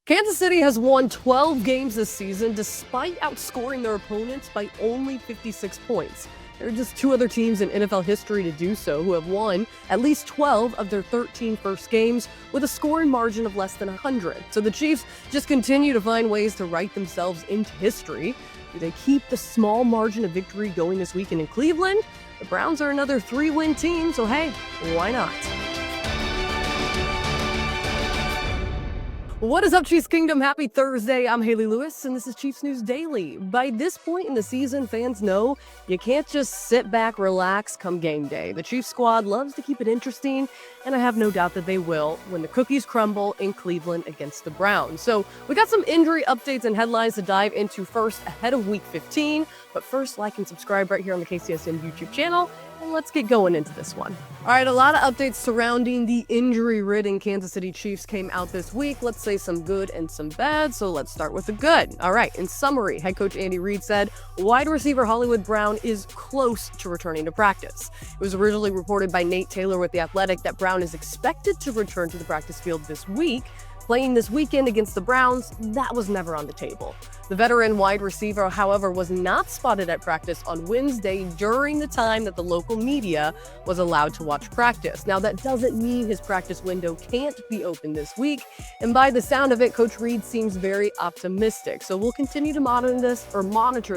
Kansas City has won 12 games this season despite outscoring their opponents by only 56 points. There are just two other teams in NFL history to do so who have won at least 12 of their 13 first games with a scoring margin of less than 100. So the Chiefs just continue to find ways to write themselves into history. Do they keep the small margin of victory going this weekend in Cleveland? The Browns are another 3-win team, so hey, why not? What is up, Chiefs Kingdom? Happy Thursday. I'm Hayley Lewis, and this is Chiefs News Daily. By this point in the season, fans know you can't just sit back, relax come game day. The Chiefs squad loves to keep it interesting, and I have no doubt that they will when the cookies crumble in Cleveland against the Browns. So we got some injury updates and headlines to dive into first ahead of Week 15. But first, like and subscribe right here on the KCSN YouTube channel. And let's get going into this one. All right, a lot of updates surrounding the injury-ridden Kansas City Chiefs came out this week. Let's say some good and some bad, so let's start with the good. All right, in summary, head coach Andy Reid said wide receiver Hollywood Brown is close to returning to practice. It was originally reported by Nate Taylor with The Athletic that Brown is expected to return to the practice field this week. Playing this weekend against the Browns, that was never on the table. The veteran wide receiver, however, was not spotted at practice on Wednesday during the time that the local media was allowed to watch practice. Now, that doesn't mean his practice window can't be open this week, and by the sound of it, Coach Reid seems very optimistic. So we'll continue to monitor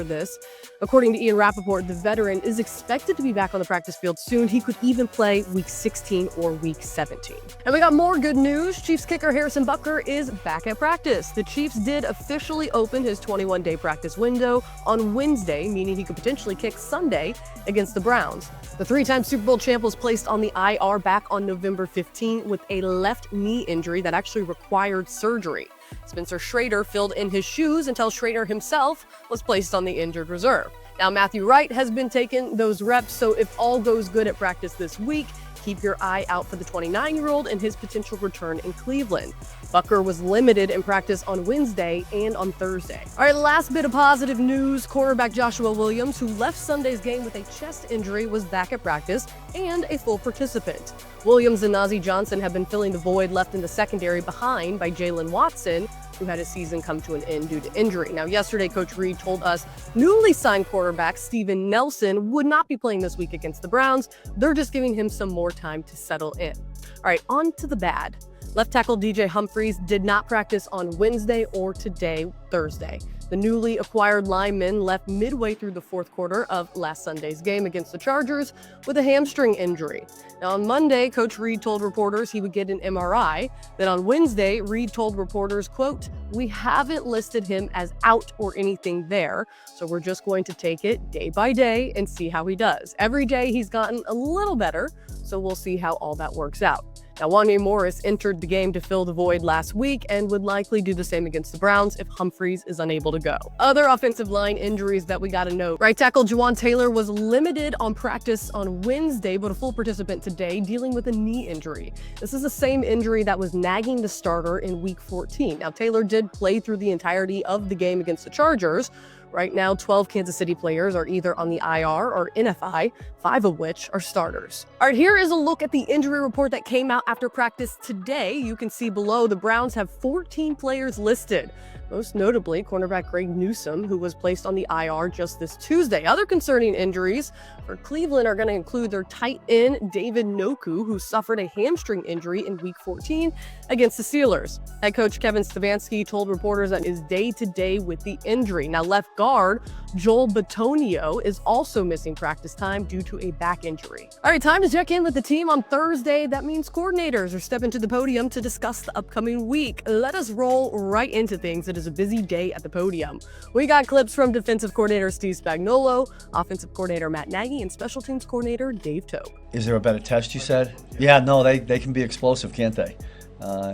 this. According to Ian Rappaport, the veteran is expected to be back on the practice field soon. He could even play Week 16 or Week 17. And we got more good news. Chiefs kicker Harrison Butker is back at practice. The Chiefs did officially open his 21-day practice window on Wednesday, meaning he could potentially kick Sunday against the Browns. The three-time Super Bowl champ was placed on the IR back on November 15 with a left knee injury that actually required surgery. Spencer Schrader filled in his shoes until Schrader himself was placed on the injured reserve. Now, Matthew Wright has been taking those reps, so if all goes good at practice this week, keep your eye out for the 29-year-old and his potential return in Cleveland. Butker was limited in practice on Wednesday and on Thursday. All right, last bit of positive news. Cornerback Joshua Williams, who left Sunday's game with a chest injury, was back at practice and a full participant. Williams and Nagy Johnson have been filling the void left in the secondary behind by Jalen Watson, who had his season come to an end due to injury. Now, yesterday, Coach Reid told us newly signed quarterback Steven Nelson would not be playing this week against the Browns. They're just giving him some more time to settle in. All right, on to the bad. Left tackle DJ Humphries did not practice on Wednesday or today, Thursday. The newly acquired lineman left midway through the fourth quarter of last Sunday's game against the Chargers with a hamstring injury. Now, on Monday, Coach Reid told reporters he would get an MRI. Then on Wednesday, Reid told reporters, quote, "We haven't listed him as out or anything there, so we're just going to take it day by day and see how he does. Every day he's gotten a little better, so we'll see how all that works out." Now, Wanya Morris entered the game to fill the void last week and would likely do the same against the Browns if Humphries is unable to go. Other offensive line injuries that we got to note. Right tackle Juwan Taylor was limited on practice on Wednesday, but a full participant today, dealing with a knee injury. This is the same injury that was nagging the starter in Week 14. Now, Taylor did play through the entirety of the game against the Chargers. Right now, 12 Kansas City players are either on the IR or NFI, 5 of which are starters. All right, here is a look at the injury report that came out after practice today. You can see below the Browns have 14 players listed. Most notably, cornerback Greg Newsome, who was placed on the IR just this Tuesday. Other concerning injuries for Cleveland are going to include their tight end, David Njoku, who suffered a hamstring injury in Week 14 against the Steelers. Head coach Kevin Stefanski told reporters that is day-to-day with the injury. Now, left guard Joel Bitonio is also missing practice time due to a back injury. All right, time to check in with the team on Thursday. That means coordinators are stepping to the podium to discuss the upcoming week. Let us roll right into things. It is a busy day at the podium. We got clips from defensive coordinator Steve Spagnuolo, offensive coordinator Matt Nagy, and special teams coordinator Dave Tope. Is there a better test, you said? Yeah, no, they can be explosive, can't they?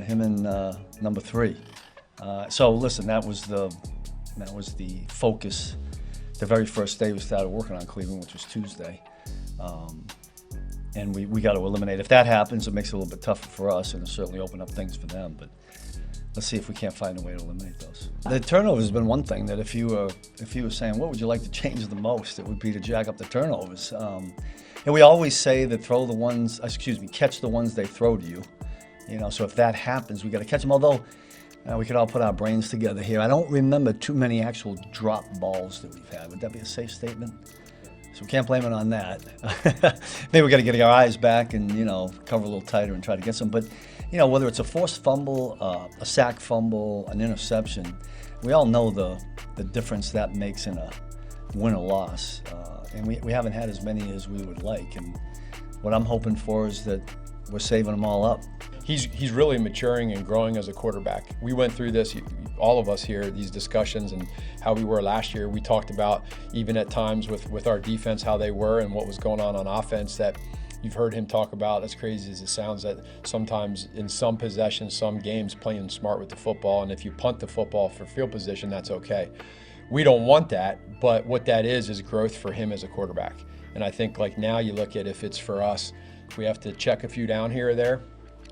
Him and number 3. So listen, that was the focus the very first day we started working on Cleveland, which was Tuesday. And we got to eliminate. If that happens, it makes it a little bit tougher for us, and it'll certainly open up things for them. But let's see if we can't find a way to eliminate those. The turnover has been one thing that if you were saying, what would you like to change the most, it would be to jack up the turnovers. And we always say that catch the ones they throw to you. So if that happens, we got to catch them. Although We could all put our brains together here. I don't remember too many actual drop balls that we've had. Would that be a safe statement? So we can't blame it on that. Maybe we got to get our eyes back and, cover a little tighter and try to get some. But, whether it's a forced fumble, a sack fumble, an interception, we all know the difference that makes in a win or loss. And we haven't had as many as we would like. And what I'm hoping for is that we're saving them all up. He's really maturing and growing as a quarterback. We went through this, all of us here, these discussions and how we were last year. We talked about even at times with our defense, how they were and what was going on offense that you've heard him talk about, as crazy as it sounds, that sometimes in some possessions, some games, playing smart with the football, and if you punt the football for field position, that's okay. We don't want that, but what that is growth for him as a quarterback. And I think like now you look at if it's for us, if we have to check a few down here or there,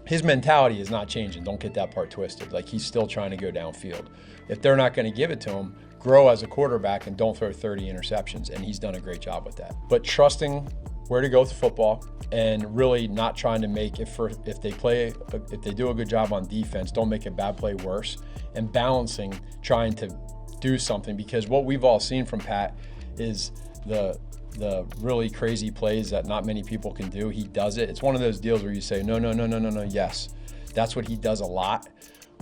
his mentality is not changing. Don't get that part twisted. Like he's still trying to go downfield. If they're not going to give it to him, grow as a quarterback and don't throw 30 interceptions. And he's done a great job with that. But trusting where to go with football and really not trying to make if they do a good job on defense, don't make a bad play worse, and balancing trying to do something, because what we've all seen from Pat is the really crazy plays that not many people can do. He does it. It's one of those deals where you say, no, yes. That's what he does a lot.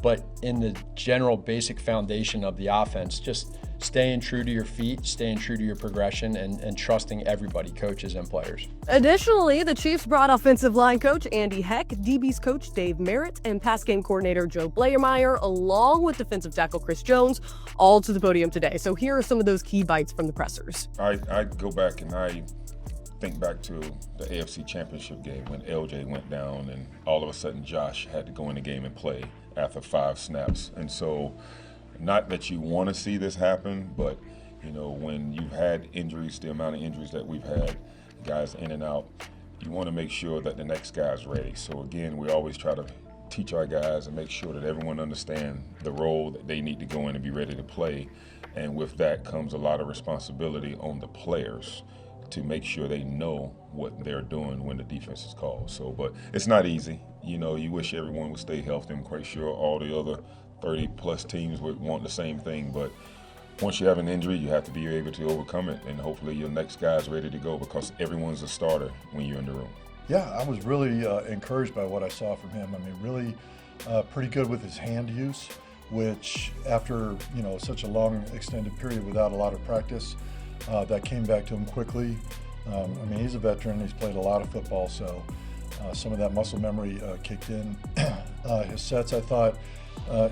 But in the general basic foundation of the offense, just staying true to your feet, staying true to your progression, and trusting everybody, coaches and players. Additionally, the Chiefs brought offensive line coach Andy Heck, DB's coach Dave Merritt, and pass game coordinator Joe Blairmeyer, along with defensive tackle Chris Jones, all to the podium today. So here are some of those key bites from the pressers. I go back and I think back to the AFC Championship game when LJ went down and all of a sudden Josh had to go in the game and play after 5 snaps. And so, not that you want to see this happen, but when you've had injuries, the amount of injuries that we've had, guys in and out, you want to make sure that the next guy's ready. So again, we always try to teach our guys and make sure that everyone understands the role that they need to go in and be ready to play. And with that comes a lot of responsibility on the players to make sure they know what they're doing when the defense is called. So, but it's not easy. You wish everyone would stay healthy. I'm quite sure all the other 30-plus teams would want the same thing. But once you have an injury, you have to be able to overcome it. And hopefully your next guy is ready to go, because everyone's a starter when you're in the room. Yeah, I was really encouraged by what I saw from him. I mean, really pretty good with his hand use, which after, such a long extended period without a lot of practice, that came back to him quickly. He's a veteran. He's played a lot of football, so some of that muscle memory kicked in. His sets, I thought,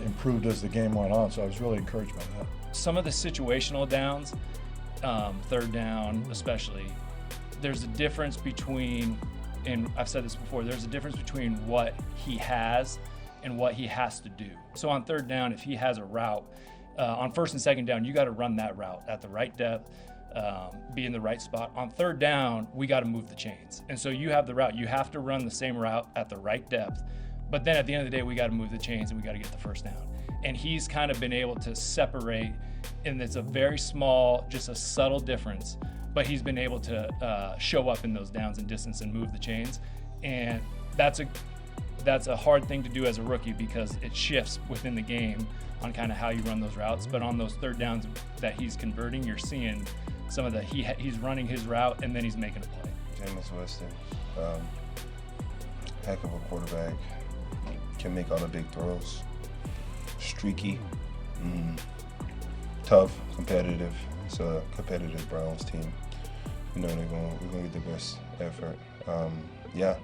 improved as the game went on, so I was really encouraged by that. Some of the situational downs, third down especially, there's a difference between, and I've said this before, there's a difference between what he has and what he has to do. So on third down, if he has a route, on first and second down, you got to run that route at the right depth, be in the right spot. On third down, we got to move the chains. And so you have the route. You have to run the same route at the right depth. But then at the end of the day, we got to move the chains and we got to get the first down. And he's kind of been able to separate, and it's a very small, just a subtle difference, but he's been able to show up in those downs and distance and move the chains. And that's a hard thing to do as a rookie, because it shifts within the game on kind of how you run those routes. But on those third downs that he's converting, you're seeing some of the, he's running his route and then he's making a play. Jameis Winston, heck of a quarterback, can make all the big throws, streaky, tough, competitive. It's a competitive Browns team. We're gonna get the best effort. Yeah.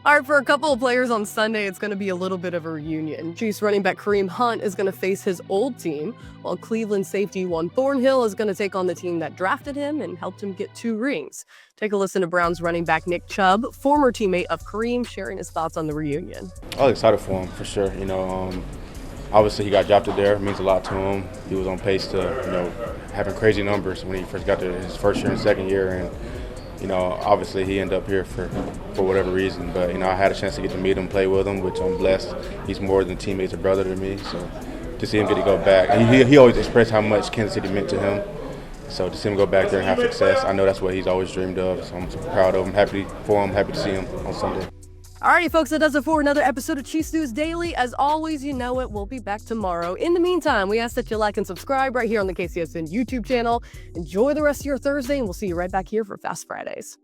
All right, for a couple of players on Sunday, it's going to be a little bit of a reunion. Chiefs running back Kareem Hunt is going to face his old team, while Cleveland safety Juan Thornhill is going to take on the team that drafted him and helped him get 2 rings. Take a listen to Browns running back Nick Chubb, former teammate of Kareem, sharing his thoughts on the reunion. I was excited for him, for sure. Obviously he got drafted there. It means a lot to him. He was on pace to, having crazy numbers when he first got to his first year and second year. And obviously he ended up here for whatever reason. But, I had a chance to get to meet him, play with him, which I'm blessed. He's more than teammates, a brother to me. So to see him get to go back. And he always expressed how much Kansas City meant to him. So to see him go back there and have success, I know that's what he's always dreamed of. So I'm super proud of him, happy for him, happy to see him on Sunday. Alrighty, folks, that does it for another episode of Chiefs News Daily. As always, you know it, we'll be back tomorrow. In the meantime, we ask that you like and subscribe right here on the KCSN YouTube channel. Enjoy the rest of your Thursday, and we'll see you right back here for Fast Fridays.